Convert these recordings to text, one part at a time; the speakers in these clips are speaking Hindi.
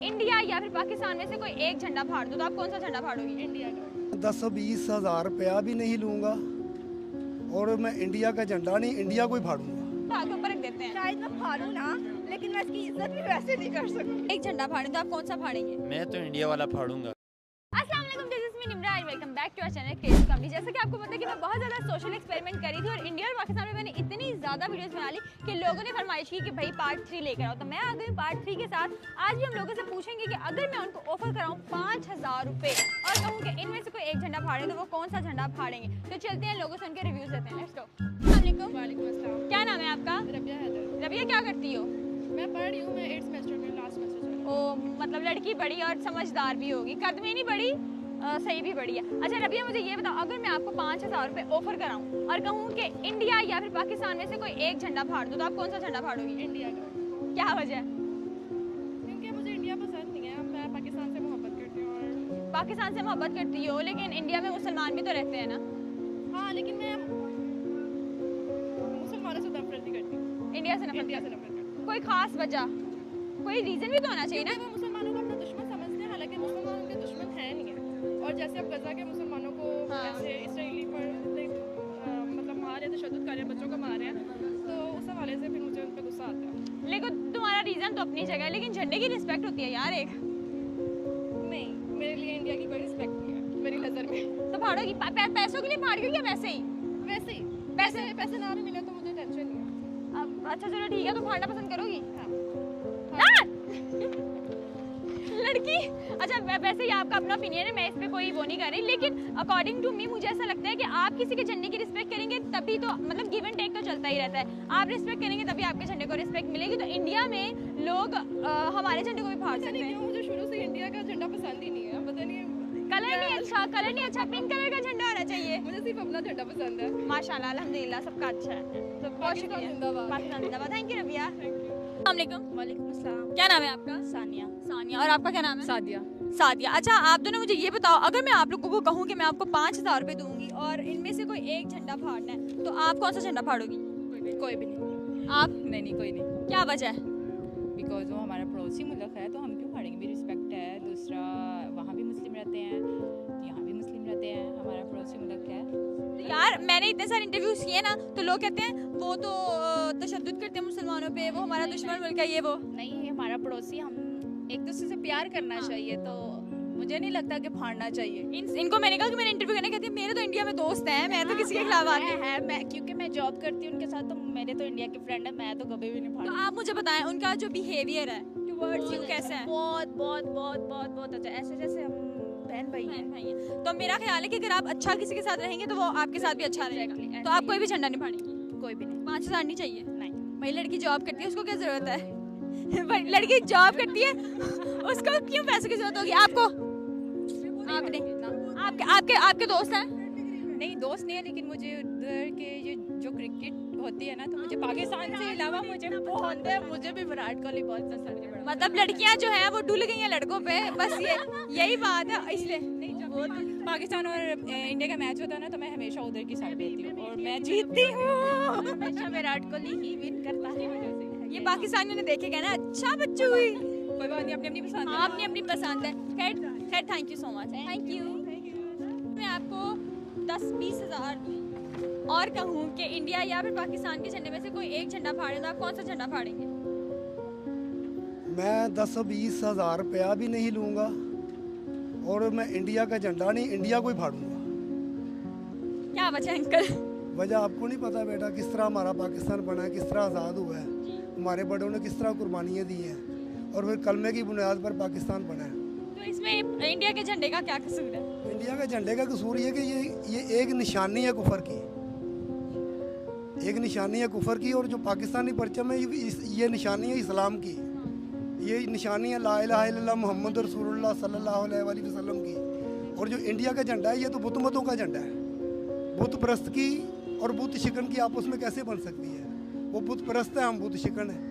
इंडिया या फिर पाकिस्तान में से कोई एक झंडा फाड़ दो तो आप कौन सा झंडा फाड़ोगी? इंडिया का। 10-20 हज़ार रुपया भी नहीं लूँगा और मैं इंडिया का झंडा नहीं, इंडिया को ही फाड़ूंगा। आगे ऊपर रख देते हैं। शायद मैं फाड़ू ना, लेकिन मैं इसकी इज्जत भी वैसे नहीं कर सकती। एक झंडा फाड़े तो आप कौन सा फाड़ेंगे? मैं तो इंडिया वाला फाड़ूंगा। अस्सलाम वालेकुम, this is me Nimra and welcome back to our channel Crazy Comedy. जैसा कि आपको पता है कि मैं बहुत ज़्यादा सोशल एक्सपेरिमेंट करी थी और इंडिया और पाकिस्तान में मैंने इतनी ज़्यादा वीडियोस बना ली कि लोगों ने फरमाइश की कि भाई पार्ट 3 लेकर आओ। तो मैं आ गई पार्ट 3 के साथ। आज भी हम लोगों से पूछेंगे कि अगर मैं उनको ऑफर कराऊँ 5000 रुपये और कहूँ कि इनमें से कोई एक झंडा फाड़े तो वो कौन सा झंडा फाड़ेंगे। तो चलते हैं, लोगों से उनके रिव्यूज़ लेते हैं। Let's go. अस्सलाम वालेकुम। क्या नाम है आपका? रबिया हैदर। रबिया, क्या करती हो? मैं पढ़ रही हूँ, मैं 8th सेमेस्टर में, लास्ट सेमेस्टर चल रहा ओ, मतलब लड़की बड़ी और समझदार भी होगी, कद में नहीं बड़ी, सही भी बड़ी है। अच्छा रबिया, मुझे ये बताओ, अगर मैं आपको 5000 रुपये ऑफर कराऊं और कहूँ कि इंडिया या फिर पाकिस्तान में से कोई एक झंडा फाड़ दो तो आप कौन सा झंडा फाड़ोगी? इंडिया का, क्या वजह है? क्योंकि मुझे इंडिया पसंद नहीं है। मैं पाकिस्तान से मोहब्बत करती हूँ और पाकिस्तान से मोहब्बत करती हो, लेकिन इंडिया में मुसलमान भी तो रहते हैं ना। हाँ, लेकिन मैं मुसलमानों से नफरत नहीं करती। इंडिया से नफरत इंडिया से नफरत करती हूँ। कोई खास वजह, कोई रीज़न भी तो होना चाहिए ना। वो मुसलमानों को अपना दुश्मन समझते हैं, हालांकि मुसलमान उनके दुश्मन है नहीं है। और जैसे अब गजा के मुसलमानों को हाँ। ऐसे इसराइली पर मतलब मार रहे, तशद्दुद कर रहे हैं, बच्चों को मार रहे हैं, तो उस हवाले से फिर मुझे उन पर गुस्सा आता है। लेकिन तुम्हारा रीज़न तो अपनी जगह है, लेकिन झंडे की रिस्पेक्ट होती है यार एक। नहीं, मेरे लिए इंडिया की कोई रिस्पेक्ट नहीं है मेरी नज़र में। तो फाड़ोगी पैसों के लिए फाड़ोगी या वैसे ही? वैसे ही, पैसे ना भी मिले तो मुझे टेंशन नहीं है। अब अच्छा चलो ठीक है, तो फाड़ना पसंद करोगी? हाँ। हाँ। लड़की, अच्छा वैसे ही आपका अपना ओपिनियन है, मैं इस पे कोई वो नहीं कर रही, लेकिन अकॉर्डिंग टू मी मुझे ऐसा लगता है कि आप किसी के झंडे की रिस्पेक्ट करेंगे तभी तो, मतलब गिव एंड टेक तो चलता ही रहता है। आप रिस्पेक्ट करेंगे तभी आपके झंडे को रिस्पेक्ट मिलेगी। तो इंडिया में लोग हमारे झंडे को भी फाड़ सकते हैं। मुझे शुरू से इंडिया का झंडा पसंद ही नहीं है, पता नहीं। कलर नहीं अच्छा, पिंक कलर का झंडा होना चाहिए। मुझे सिर्फ अपना झंडा पसंद है। माशाल्लाह, अल्हम्दुलिल्लाह, सबका अच्छा है। तो बहुत पाकिस्तान शुक्रिया। जिंदाबाद। पाकिस्तान जिंदाबाद। Thank you Rabia. अस्सलाम वालेकुम अस्सलाम। क्या नाम है आपका? सानिया। सानिया। और आपका क्या नाम है? सादिया। सादिया। अच्छा आप दोनों मुझे ये बताओ, अगर मैं आप लोगों को कहूँ कि मैं आपको 5000 रुपये दूंगी और इनमें से कोई एक झंडा फाड़ना है तो आप कौन सा झंडा फाड़ोगी? कोई भी नहीं। आप? नहीं, कोई नहीं। क्या वजह है? बिकॉज वो हमारा पड़ोसी मुल्क है तो हम क्यों फाड़ेंगे? भी रिस्पेक्ट है। दूसरा, वहाँ भी मुस्लिम रहते हैं, यहाँ भी मुस्लिम रहते हैं, हमारा पड़ोसी मुल्क है। तो यार मैंने इतने सारे इंटरव्यूज किए ना, तो लोग कहते हैं वो तो तशद्दुद करते हैं मुसलमानों पे, वो हमारा दुश्मन मुल्क है, ये वो। नहीं, हमारा पड़ोसी, हम एक दूसरे से प्यार करना चाहिए, तो मुझे नहीं लगता कि फाड़ना चाहिए। इनको मैंने कहा कि मैंने इंटरव्यू करने, कहती है मेरे तो इंडिया में दोस्त हैं, मैं तो किसी के खिलाफ आती हूँ। है, मैं क्योंकि मैं जॉब करती हूँ उनके साथ, तो मेरे तो इंडिया के फ्रेंड है, मैं तो कभी भी नहीं तो फाड़ती। आप मुझे बताएं उनका जो बिहेवियर है टुवर्ड्स यू कैसा है? बहुत बहुत बहुत बहुत बहुत अच्छा, ऐसे जैसे हम बहन भाई हैं। भाई है। तो मेरा ख्याल है कि अगर आप अच्छा किसी के साथ रहेंगे तो वो आपके साथ भी अच्छा रहेगा। Exactly, तो आप कोई भी झंडा नहीं फाड़ेंगी? कोई भी नहीं। 5000 नहीं चाहिए? नहीं। भाई लड़की जॉब करती है, उसको क्या जरूरत है? भाई लड़की जॉब करती है, उसको क्यों पैसे की जरूरत होगी? आपको? आपने? आपके आपके दोस्त हैं? नहीं, दोस्त नहीं है, लेकिन मुझे उधर के ये जो क्रिकेट होती है ना, तो मुझे पाकिस्तान से अलावा मुझे बहुत है, मुझे भी विराट कोहली बहुत पसंद है। मतलब लड़कियां जो हैं वो डुल गई हैं लड़कों पे, बस यही बात है, इसलिए। नहीं, जब वो पाकिस्तान और इंडिया का मैच होता है ना, तो मैं हमेशा उधर की साइड रहती हूँ और मैं जीतती हूँ। हमेशा विराट कोहली ही विन करता है। ये पाकिस्तानियों ने देखे गए ना, अच्छा बच्चू हुई। कोई बात नहीं, अपनी अपनी पसंद है। आपने अपनी पसंद है। खैर thank you so much. Thank you. मैं आपको 10-20 हज़ार दूँ और कहूँ कि इंडिया या फिर पाकिस्तान के झंडे में से कोई एक झंडा फाड़े तो आप कौन सा झंडा फाड़ेंगे? मैं 10-20 हज़ार रुपया भी नहीं लूँगा और मैं इंडिया का झंडा नहीं, इंडिया को ही फाड़ूंगा। क्या वजह है अंकल? वजह आपको नहीं पता बेटा, किस तरह हमारा पाकिस्तान बना है, किस तरह आज़ाद हुआ है, हमारे बड़ों ने किस तरह कुर्बानियाँ दी हैं और फिर कलमे की बुनियाद पर पाकिस्तान बना है। तो इसमें इंडिया के झंडे का क्या कसूर है? इंडिया के झंडे का कसूर ये कि ये एक निशानी है कुफर की, एक निशानी है कुफर की, और जो पाकिस्तानी परचम है ये निशानी है इस्लाम की, ये निशानी है ला इलाहा इल्लल्लाह मुहम्मद रसूलुल्लाह सल्लल्लाहु अलैहि वसल्लम की। और जो इंडिया का झंडा है ये तो बुत मतों का झंडा है। बुत परस्त की और बुत शिकन की आपस में कैसे बन सकती है? वो बुत परस्त है, हम बुत शिकन है।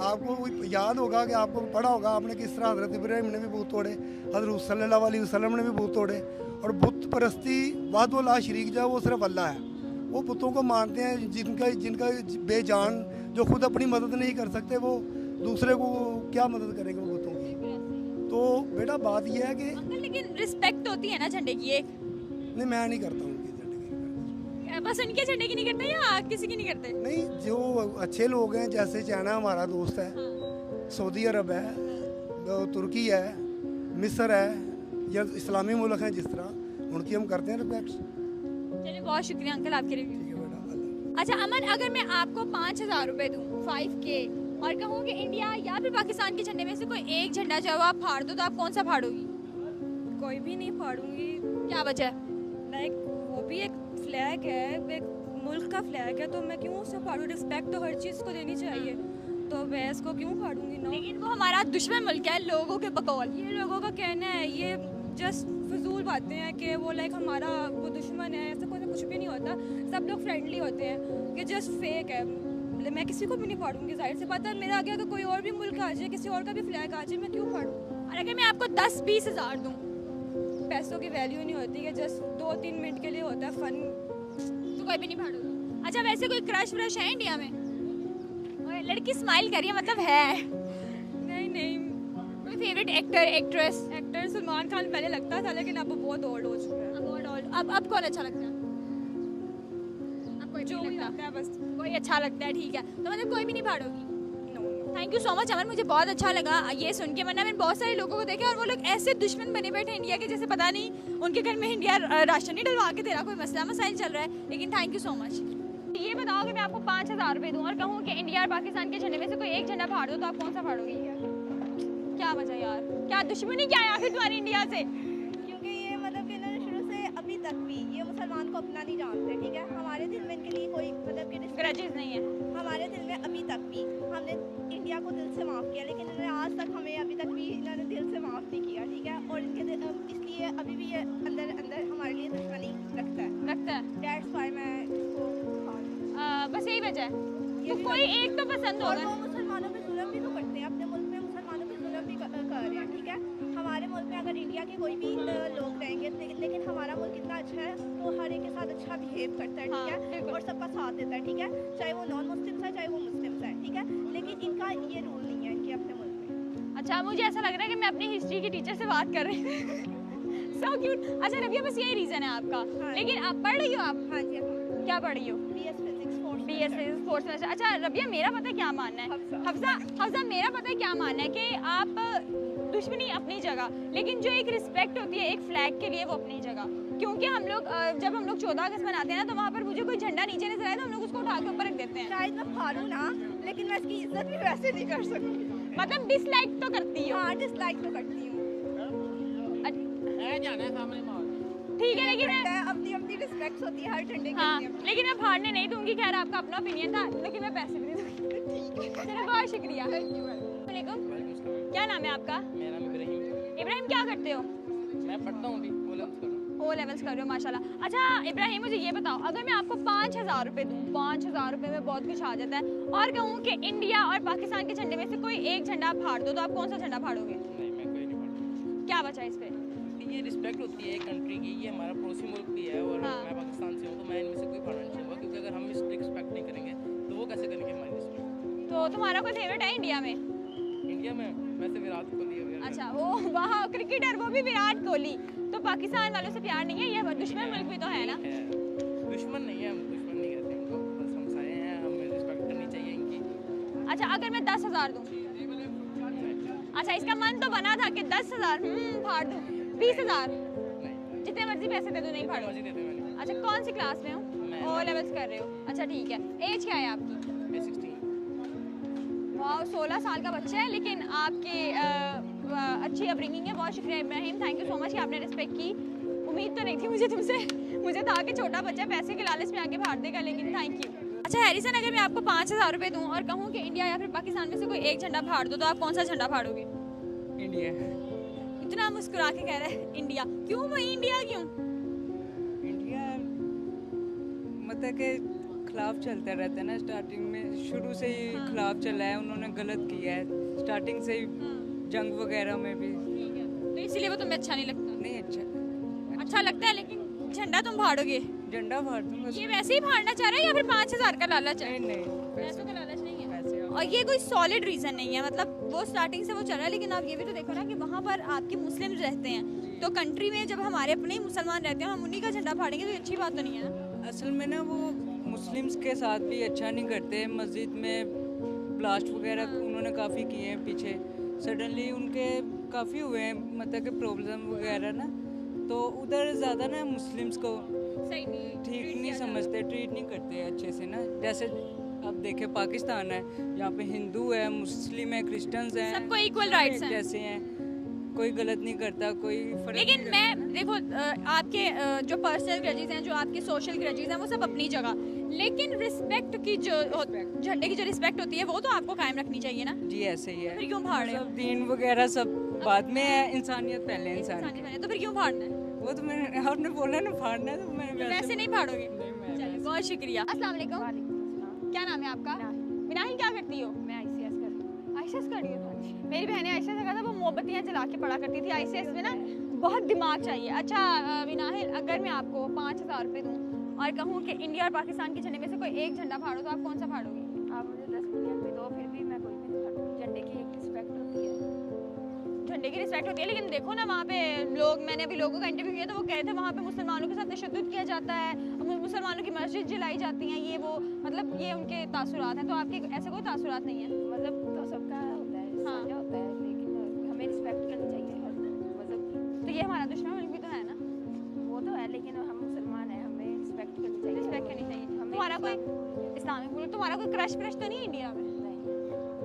आपको याद होगा कि आपको पढ़ा होगा आपने किस तरह हज़रत इब्राहिम ने भी बूत तोड़े, हज़रत सल्लल्लाहु अलैहि वसल्लम ने भी बूत तोड़े। और बुत परस्ती वाहदो ला शरीक जो है वो सिर्फ अल्लाह है। वो बुतों को मानते हैं जिनका बेजान, जो खुद अपनी मदद नहीं कर सकते, वो दूसरे को क्या मदद करेंगे वो बुतों तो बेटा बात यह है कि अंकल लेकिन रिस्पेक्ट होती है ना झंडे की एक, नहीं मैं नहीं करता उनकी झंडे की। बस उनके झंडे की नहीं करते या किसी की नहीं करते? नहीं, जो अच्छे लोग हैं, जैसे चाइना हमारा दोस्त है, सऊदी अरब है, तुर्की है, मिस्र है, या इस्लामी मुल्क हैं जिस तरह, उनकी हम करते हैं रिस्पेक्ट। चलिए बहुत शुक्रिया अंकल आपके रिव्यू। ठीक है बेटा। अच्छा अमन, अगर मैं आपको 5,000 रुपए दूँ 5K और कहूँ कि इंडिया या फिर पाकिस्तान के झंडे में से कोई एक झंडा जो आप फाड़ दो तो आप कौन सा फाड़ोगी? कोई भी नहीं फाड़ूंगी। क्या वजह? लाइक वो भी एक फ्लैग है, एक मुल्क का फ्लैग है, तो मैं क्यों उसे फाड़ूं? रिस्पेक्ट तो हर चीज़ को देनी चाहिए, तो मैं इसको क्यों फाड़ूंगी? नो, लेकिन वो हमारा दुश्मन मुल्क है लोगों के बकौल। ये लोगों का कहना है, ये जस्ट फजूल बातें हैं कि वो लाइक हमारा वो दुश्मन है, ऐसा कुछ भी नहीं होता। सब लोग फ्रेंडली होते हैं, ये जस्ट फेक है। मैं किसी को भी नहीं फाड़ूंगी, जाहिर सी बात है। मेरा आगे अगर कोई और भी मुल्क आ जाए, किसी और का भी फ्लैग आ जाए, मैं क्यों फाड़ूं? और अगर मैं आपको 10-20 हज़ार दूँ? पैसों की वैल्यू नहीं होती है, जस्ट 2-3 मिनट के लिए होता है फन। तो कोई भी नहीं फाड़ोगी? अच्छा वैसे कोई क्रश व्रश है इंडिया में? और लड़की स्माइल कर रही है, मतलब है? नहीं, कोई favourite actor actress? Actor Salman Khan पहले लगता था, लेकिन अब वो बहुत ओल्ड हो चुका है। अब कौन अच्छा लगता है? अब कोई जो भी भी लगता लगता है बस। कोई अच्छा लगता है, ठीक है। तो मतलब कोई भी नहीं फाड़ोगी? No. Thank you so much Aman, मुझे बहुत अच्छा लगा ये सुन के। वरना मैंने बहुत सारे लोगों को देखा और वो लोग ऐसे दुश्मन बने बैठे इंडिया के, जैसे पता नहीं उनके घर में इंडिया राशन नहीं डलवा के दे रहा, कोई मसला मसाइल चल रहा है। लेकिन थैंक यू सो मच। ये बताओ कि मैं आपको 5,000 रुपये दूँ और कहूँ कि इंडिया और पाकिस्तान के झंडे में से कोई एक झंडा फाड़ दो तो आप कौन सा फाड़ोगी? क्या वजह यार, क्या दुश्मनी क्या है आखिर तुम्हारी इंडिया से? क्योंकि ये मतलब कि इन्होंने शुरू से अभी तक भी ये मुसलमान को अपना नहीं जानते, ठीक है। हमारे दिल में इनके लिए कोई मतलब कि ग्रजेस नहीं है हमारे दिल में अभी तक भी। हमने इंडिया को दिल से माफ़ किया, लेकिन इन्होंने आज तक हमें अभी तक भी इन्होंने दिल से माफ़ नहीं किया, ठीक है। और इनके इसलिए अभी भी ये अंदर अंदर हमारे लिए दुश्मनी रखता है। दैट्स व्हाई मैं इसको बस यही वजह है। ये तो भी कोई एक तो पसंद और होगा। वो मुसलमानों पे जुल्म भी तो करते हैं, अपने मुल्क में मुसलमानों पे जुल्म भी कर रहे हैं, ठीक है। हमारे मुल्क में अगर इंडिया के कोई भी लोग रहेंगे, लेकिन हमारा मुल्क इतना अच्छा है तो हर एक के साथ अच्छा बिहेव करता है, ठीक है। और सबका साथ देता है, ठीक है, चाहे वो नॉन मुस्लिम्स है चाहे वो मुस्लिम्स है, ठीक है। लेकिन इनका ये रूल नहीं है इनके अपने मुल्क में। अच्छा मुझे ऐसा लग रहा है कि मैं अपनी हिस्ट्री की टीचर से बात कर रही हूँ। So cute. अच्छा रबिया, बस यही रीज़न है आपका? हाँ। लेकिन आप पढ़ रही हो? आप हाँ जी, क्या पढ़ रही हो? BS physics fourth semester. अच्छा रबिया, मेरा पता है क्या मानना है? हफ्सा मेरा पता है क्या मानना है कि आप दुश्मनी अपनी जगह, लेकिन जो एक रिस्पेक्ट होती है एक फ्लैग के लिए वो अपनी जगह। क्योंकि हम लोग जब हम लोग 14 अगस्त मनाते हैं ना, तो वहाँ पर मुझे कोई झंडा नीचे नजर आए तो हम लोग उसको उठा के ऊपर रख देते हैं। शायद मैं फाड़ू ना, लेकिन मैं इसकी इज्जत भी वैसे नहीं कर सकती। मतलब डिसलाइक तो करती हूँ। हाँ, डिसलाइक तो करती हूँ, ठीक है, लेकिन अपनी अपनी रिस्पेक्ट होती है हर झंडे की। हाँ, लेकिन मैं फाड़ने नहीं दूंगी। खैर आपका अपना ओपिनियन था, लेकिन मैं पैसे भी नहीं दूंगी। चलो बहुत शुक्रिया। वालेकुम, क्या नाम है आपका? मेरा नाम इब्राहिम। इब्राहिम, क्या करते हो? मैं पढ़ता हूँ अभी, ओ लेवल्स कर रहे हो, माशाल्लाह। अच्छा इब्राहिम, मुझे ये बताओ, अगर मैं आपको 5,000 रुपये दूँ, 5,000 रुपये में बहुत कुछ आ जाता है, और कहूँ कि इंडिया और पाकिस्तान के झंडे में से कोई एक झंडा फाड़ दो तो आप कौन सा झंडा फाड़ोगे? नहीं, मैं कोई नहीं पढ़ता। क्या बचा इस पे? ये रिस्पेक्ट होती है एक कंट्री की, ये हमारा पड़ोसी मुल्क भी है, और हाँ। मैं पाकिस्तान से हूँ, तो मैं इनमें से कोई फाड़ना नहीं चाहूँगा, क्योंकि अगर हम इसकी रिस्पेक्ट नहीं करेंगे तो वो कैसे करेंगे हमारी रिस्पेक्ट? तो तुम्हारा कोई फेवरेट है इंडिया में? इंडिया में वैसे विराट कोहली है। अच्छा, वो वहाँ क्रिकेटर, वो भी विराट कोहली। तो पाकिस्तान वालों से प्यार नहीं है? ये दुश्मन मुल्क भी तो है ना? दुश्मन नहीं है, हम दुश्मन नहीं कहते उनको, बस हमसाए हैं, हमें रिस्पेक्ट करनी चाहिए इनकी। अच्छा अगर मैं 10,000 दूँ? अच्छा, इसका मन तो बना था कि 10,000 फाड़ दूँ। 20,000? नहीं, जितने मर्जी पैसे दे दो, नहीं फाड़ो? मर्जी देते मैंने। अच्छा, कौन सी क्लास में हो? मैं ओ लेवल्स कर रहे हो। अच्छा ठीक है, एज क्या है आपकी? 16। वाह, 16 साल का बच्चा है, लेकिन आपकी अच्छी अपब्रिंगिंग है। बहुत शुक्रिया Ibrahim, thank you so much कि आपने रिस्पेक्ट की। उम्मीद तो नहीं थी मुझे तुमसे, मुझे था कि छोटा बच्चा पैसे के लालच में आके फाड़ देगा, लेकिन थैंक यू। अच्छा हैरिसन, अगर मैं आपको 5,000 रुपये दूँ और कहूँ कि इंडिया या फिर पाकिस्तान में से कोई एक झंडा फाड़ दो तो आप कौन सा झंडा फाड़ोगे? इंडिया। इतना मुस्कुरा के कह रहा है इंडिया। क्यों भाई इंडिया क्यों? इंडिया मतलब के खिलाफ चलता रहता है ना, स्टार्टिंग में शुरू से ही खिलाफ चला है, उन्होंने गलत किया है स्टार्टिंग से ही, जंग वगैरह में भी। ठीक है, तो इसीलिए वो तुम्हें अच्छा नहीं लगता? नहीं अच्छा लगता है, लेकिन झंडा तुम फाड़ोगे? झंडा फाड़ दूंगा। ये वैसे ही फाड़ना चाह रहे हो या फिर 5,000 का लालच है? नहीं पैसों का लालच नहीं है। पैसे और ये कोई सॉलिड रीजन नहीं है, मतलब वो वो स्टार्टिंग से वो चल रहा है, लेकिन आप ये भी तो देखो ना कि वहाँ पर आपके मुस्लिम रहते हैं, तो कंट्री में जब हमारे अपने ही मुसलमान रहते हैं हम उन्हीं का झंडा फाड़ेंगे तो ये अच्छी बात तो नहीं है ना। असल में ना वो मुस्लिम्स के साथ भी अच्छा नहीं करते। मस्जिद में ब्लास्ट वगैरह उन्होंने काफ़ी किए हैं पीछे, सडनली उनके काफ़ी हुए हैं मतलब कि प्रॉब्लम वगैरह ना, तो उधर ज़्यादा ना मुस्लिम्स को सही नहीं ठीक नहीं समझते, ट्रीट नहीं करते अच्छे से ना। जैसे अब देखें पाकिस्तान है, यहाँ पे हिंदू है, मुस्लिम है, क्रिश्चियंस हैं, सबको equal rights हैं। जैसे हैं, कोई गलत नहीं करता, कोई फर्क लेकिन नहीं मैं देखो आपके जो पर्सनल ग्रजेस हैं, जो आपके सोशल ग्रजेस हैं, वो सब अपनी जगह, लेकिन रिस्पेक्ट की जो झंडे की जो रिस्पेक्ट होती है वो तो आपको कायम रखनी चाहिए ना। जी ऐसे ही है। फिर क्यों फाड़ रहे हो? सब दीन वगैरह सब बाद में है, इंसानियत पहले इंसान की। तो फिर क्यों फाड़ना है? वो तो मैंने आपने बोला ना फाड़ना है, तो मैं वैसे नहीं फाड़ोगे? नहीं, मैं चलिए बहुत शुक्रिया। अस्सलाम वालेकुम। क्या नाम है आपका? मिनाहिल। क्या करती हो? मैं ICS कर रही हूँ। आईसीएस कर रही हो? मेरी बहनें आईसीएस से कहा था, वो मोमबत्तियाँ जला के पढ़ा करती थी। आईसीएस में ना बहुत दिमाग चाहिए। अच्छा मिनाहिल, अगर मैं आपको 5,000 रुपये दूँ और कहूँ कि इंडिया और पाकिस्तान के झंडे में से कोई एक झंडा फाड़ो, तो आप कौन सा फाड़ोगे? आप मुझे 10 मिलियन भी दो, फिर भी मैं कोई भी नहीं फाड़ूंगी। झंडे की एक रिस्पेक्ट होती है। झंडे की रिस्पेक्ट होती है, लेकिन देखो ना वहाँ पे लोग, मैंने अभी लोगों का इंटरव्यू किया तो वो कहे थे वहाँ पे मुसलमानों के साथ तशद्दुद किया जाता है, मुसलमानों की मस्जिद जलाई जाती हैं, ये वो, मतलब ये उनके तासुरात हैं। तो आपके ऐसे कोई तासुरात नहीं है? मतलब तो सबका होता है, हाँ। सबका होता है, लेकिन हमें रिस्पेक्ट करनी चाहिए हर मज़हब की। तो ये हमारा दुश्मन मुल्क भी तो है ना। वो तो है, लेकिन हम मुसलमान हैं, हमें रिस्पेक्ट करनी चाहिए। रिस्पेक्ट करनी चाहिए। हमें तुम्हारा कोई इस्लाम- इस्लामिक मुल्क, तुम्हारा कोई क्रश व्रश तो नहीं है इंडिया में? नहीं,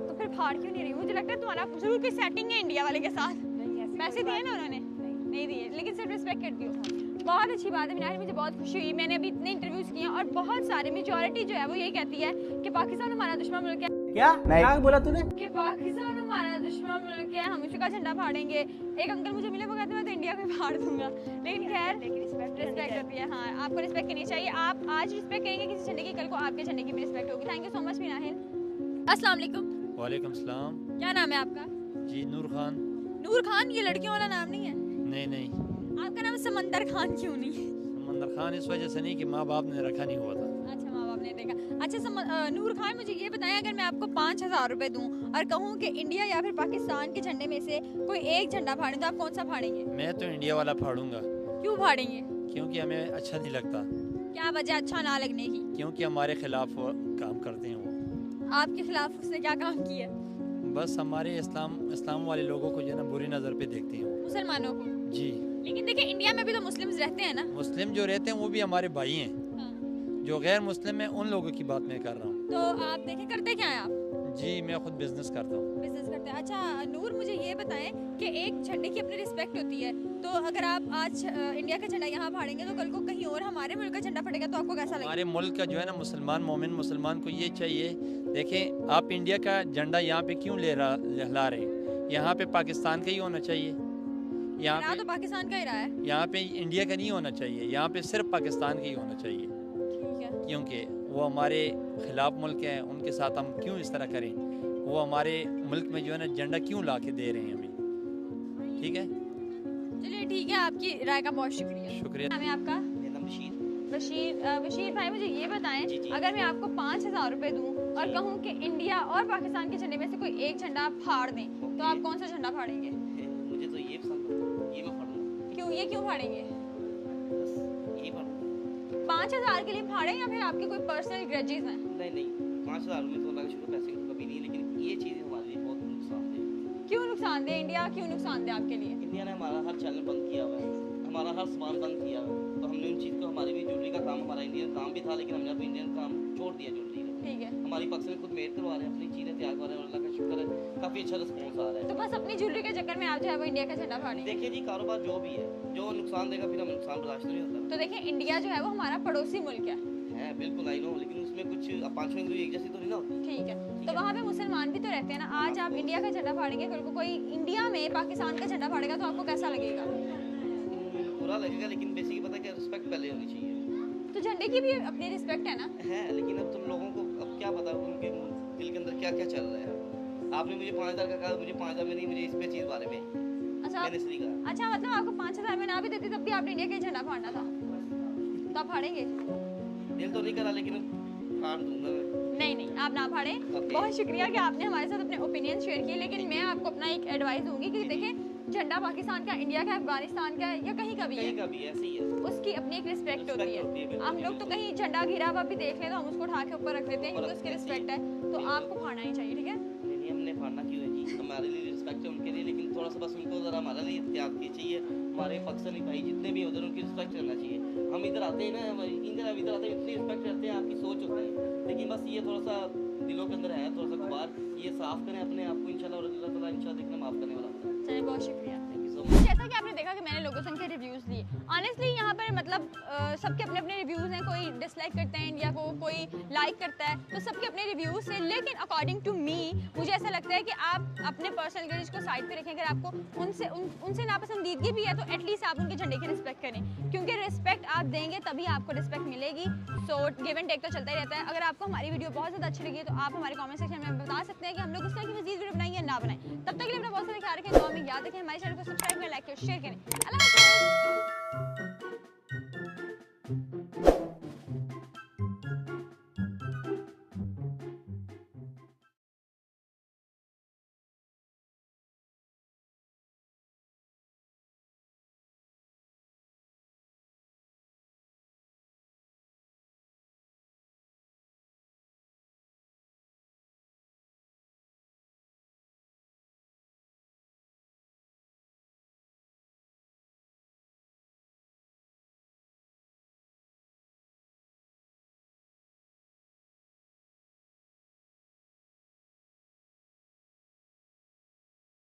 तो फिर फाड़ क्यों नहीं रही? मुझे लगता है तुम्हारा जरूर कोई सेटिंग है इंडिया वाले के साथ। नहीं ऐसी पैसे कोई दिए बात ना उन्होंने? नहीं। नहीं दिए, लेकिन सिर्फ रिस्पेक्ट करती हो। बहुत अच्छी बात है मिनाज, मुझे बहुत खुशी हुई। मैंने अभी इतने इंटरव्यूज किए हैं और बहुत सारे मेजॉरिटी जो है वो यही कहती है कि पाकिस्तान हमारा दुश्मन मुल्क है। क्या क्या बोला तूने? कि पाकिस्तान हमारा दुश्मन मुल्क है, हम उसी का झंडा फाड़ेंगे। एक अंकल मुझे मिले, वो कहते हैं मैं तो इंडिया में फाड़ दूंगा, लेकिन खैर लेकिन रिस्पेक्ट होती है। हाँ, आपको रिस्पेक्ट करनी चाहिए। आप आज रिस्पेक्ट करेंगे किसी झंडे की, कल को आपके झंडे की भी रिस्पेक्ट होगी। Thank you so much Minahil. अस्सलाम वालेकुम। वालेकुम सलाम। क्या नाम है आपका? जी नूर खान। नूर खान? ये लड़कियों वाला नाम नहीं है? नहीं नहीं, आपका नाम समंदर खान क्यों नहीं? समंदर खान इस वजह से नहीं कि माँ बाप ने रखा नहीं हुआ था। अच्छा, माँ बाप ने देखा। अच्छा नूर खान, मुझे ये बताएं, अगर मैं आपको 5,000 रुपए दूं और कहूं कि इंडिया या फिर पाकिस्तान के झंडे में से कोई एक झंडा फाड़ें, तो आप कौन सा फाड़ेंगे? मैं तो इंडिया वाला फाड़ूंगा। क्यों फाड़ेंगे? क्योंकि हमें अच्छा नहीं लगता। क्या वजह अच्छा ना लगने की? क्योंकि हमारे खिलाफ वो काम करते हैं। वो आपके खिलाफ उसने क्या काम किया? बस हमारे इस्लाम वाले लोगों को जो है ना बुरी नज़र पे देखते हैं वो। मुसलमानों को? जी। लेकिन देखिए इंडिया में भी तो मुस्लिम्स रहते हैं ना। मुस्लिम जो रहते हैं वो भी हमारे भाई हैं। हाँ। जो गैर मुस्लिम है उन लोगों की बात मैं कर रहा हूँ। तो आप देखें करते क्या हैं आप? जी मैं खुद बिजनेस करता हूँ। बिजनेस करते हैं। अच्छा नूर, मुझे ये बताएं कि एक झंडे की अपनी रिस्पेक्ट होती है, तो अगर आप आज इंडिया का झंडा यहाँ फाड़ेंगे तो कल को कहीं और हमारे मुल्क का झंडा फटेगा, तो आपको कैसा लगेगा? हमारे मुल्क का जो है ना मुसलमान मोमिन मुसलमान को ये चाहिए, देखें आप इंडिया का झंडा यहाँ पे क्यों लहला रहे हैं? यहाँ पे पाकिस्तान का ही होना चाहिए। तो पाकिस्तान का ही रहा है। यहाँ पे इंडिया का नहीं होना चाहिए, यहाँ पे सिर्फ पाकिस्तान का ही होना चाहिए। ठीक है। क्योंकि वो हमारे खिलाफ मुल्क हैं, उनके साथ हम क्यों इस तरह करें? वो हमारे मुल्क में जो है ना झंडा क्यों ला के दे रहे हैं हमें? ठीक है, चलिए ठीक है, आपकी राय का बहुत शुक्रिया। शुक्रिया। नाम है आपका? बशीर भाई, मुझे ये बताएं, अगर मैं आपको 5,000 रुपए दूं और कहूं कि इंडिया और पाकिस्तान के झंडे में से कोई एक झंडा फाड़ दें, तो आप कौन सा झंडा फाड़ेंगे? मुझे तो ये पसंद है, ये मैं फाड़ूंगा। क्यों? ये क्यों फाड़ेंगे? बस यही फाड़ूंगा। 5,000 के लिए फाड़ें या फिर आपके कोई पर्सनल ग्रजेस हैं? नहीं 5,000 में तो अल्लाह का शुक्र पैसे की कमी नहीं, लेकिन ये चीज़ हमारे लिए बहुत नुकसानदेह। क्यों नुकसानदेह? इंडिया क्यों नुकसानदेह आपके लिए? इंडिया ने हमारा हर चैनल बंद किया हुआ है, हमारा हर सामान बंद किया हुआ है, तो हमने उन चीज़ को, हमारी भी ज्वेलरी का काम हमारा इंडियन काम भी था, लेकिन हमने अब इंडियन काम छोड़ दिया ज्वेलरी का। ठीक है। हमारी पक्ष में खुद मेड करवा रहे हैं, अपनी चीज़ें तैयार कर रहे हैं, और अल्लाह का शुक्र है काफ़ी अच्छा रिस्पॉन्स आ रहा है। तो बस अपनी ज्वेलरी के चक्कर में आप जो है वो इंडिया का झंडा फाड़ेंगे? देखिए जी, कारोबार जो भी है, जो नुकसान देगा फिर हमें नुकसान बर्दाश्त नहीं होता तो देखिए इंडिया जो है वो हमारा पड़ोसी मुल्क है। बिल्कुल आई नो, लेकिन उसमें कुछ पाँचों उंगली एक जैसी तो नहीं ना होती। ठीक है, तो वहाँ पे मुसलमान भी तो रहते हैं ना। आज आप इंडिया का झंडा फाड़ेंगे, कल को कोई इंडिया में पाकिस्तान का झंडा फाड़ेगा, तो आपको कैसा लगेगा? बुरा लगेगा, लेकिन बेसिक पता है रिस्पेक्ट पहले होनी चाहिए। तो झंडे की भी अपनी रिस्पेक्ट है ना। है, लेकिन अब तुम लोगों को अब क्या पता उनके दिल के अंदर क्या क्या चल रहा है। आपने मुझे 5,000 का कहा, मुझे 5,000 में नहीं, मुझे इस पे चीज़ बारे में अच्छा मैंने इसलिए कहा। अच्छा, मतलब आपको 5,000 में ना भी देती तब भी आपने इंडिया का झंडा फाड़ना था, तो आप फाड़ेंगे? दिल तो नहीं करा, लेकिन फाड़ दूंगा मैं। नहीं नहीं, आप ना फाड़ें। बहुत शुक्रिया कि आपने हमारे साथ अपने ओपिनियन शेयर किए, लेकिन मैं आपको अपना एक एडवाइस दूंगी कि देखें, झंडा पाकिस्तान का, इंडिया का, अफगानिस्तान का है या कहीं का भी है, ऐसे ही है, उसकी अपनी एक रिस्पेक्ट होती है। हम लोग तो कहीं झंडा घिरा हुआ भी देख लें तो हम उसको उठा के ऊपर रख देते हैं क्योंकि उसकी रिस्पेक्ट है, तो आपको फाड़ना ही चाहिए, ठीक है? नहीं, हमने फाड़ना क्यों है जी, हमारे लिए रिस्पेक्ट है उनके लिए, लेकिन थोड़ा सा बस उनको ज़रा हमारे लिए एहतियात की चाहिए। हमारे पाकिस्तानी भाई जितने भी उधर उनकी रिस्पेक्ट करना चाहिए। हम इधर आते हैं ना, इधर आते हैं, इतनी रिस्पेक्ट करते हैं, आपकी सोच होती है, लेकिन बस ये थोड़ा सा दिलों के अंदर है, थोड़ा सा गुबार, ये साफ करें अपने आप को, इंशाल्लाह और अल्लाह ताला इंशाल्लाह देखना माफ़ करने वाला है। चलिए, बहुत शुक्रिया। Thank you so much. जैसा कि आपने देखा कि मैंने लोगों से उनके रिव्यूज़ लिए, ऑनेस्टली यहाँ पर मतलब सबके अपने अपने रिव्यूज़ हैं, कोई डिसलाइक करता है इंडिया को, कोई लाइक करता है, तो सबके अपने रिव्यूज़ हैं, लेकिन अकॉर्डिंग टू मी मुझे ऐसा लगता है कि आप अपने पर्सनल ग्रेज को साइड पे रखें। अगर आपको उनसे नापसंदीदगी भी है तो एटलीस्ट आप उनके झंडे की रिस्पेक्ट करें, क्योंकि रिस्पेक्ट आप देंगे तभी आपको रिस्पेक्ट मिलेगी। सो गिव एंड टेक तो चलता ही रहता है। अगर आपको हमारी वीडियो बहुत ज़्यादा अच्छी लगी है तो आप हमारे कमेंट सेक्शन में बता सकते हैं कि हम लोग इस तरह की मज़ीद वीडियो बनाएं या ना बनाएं। तब तक के लिए अपना बहुत सारा ख्याल रखें, दुआ में याद रखें, हमारे चैनल को सब्सक्राइब करें, लाइक करें, शेयर करें। अल्लाह हाफ़िज़।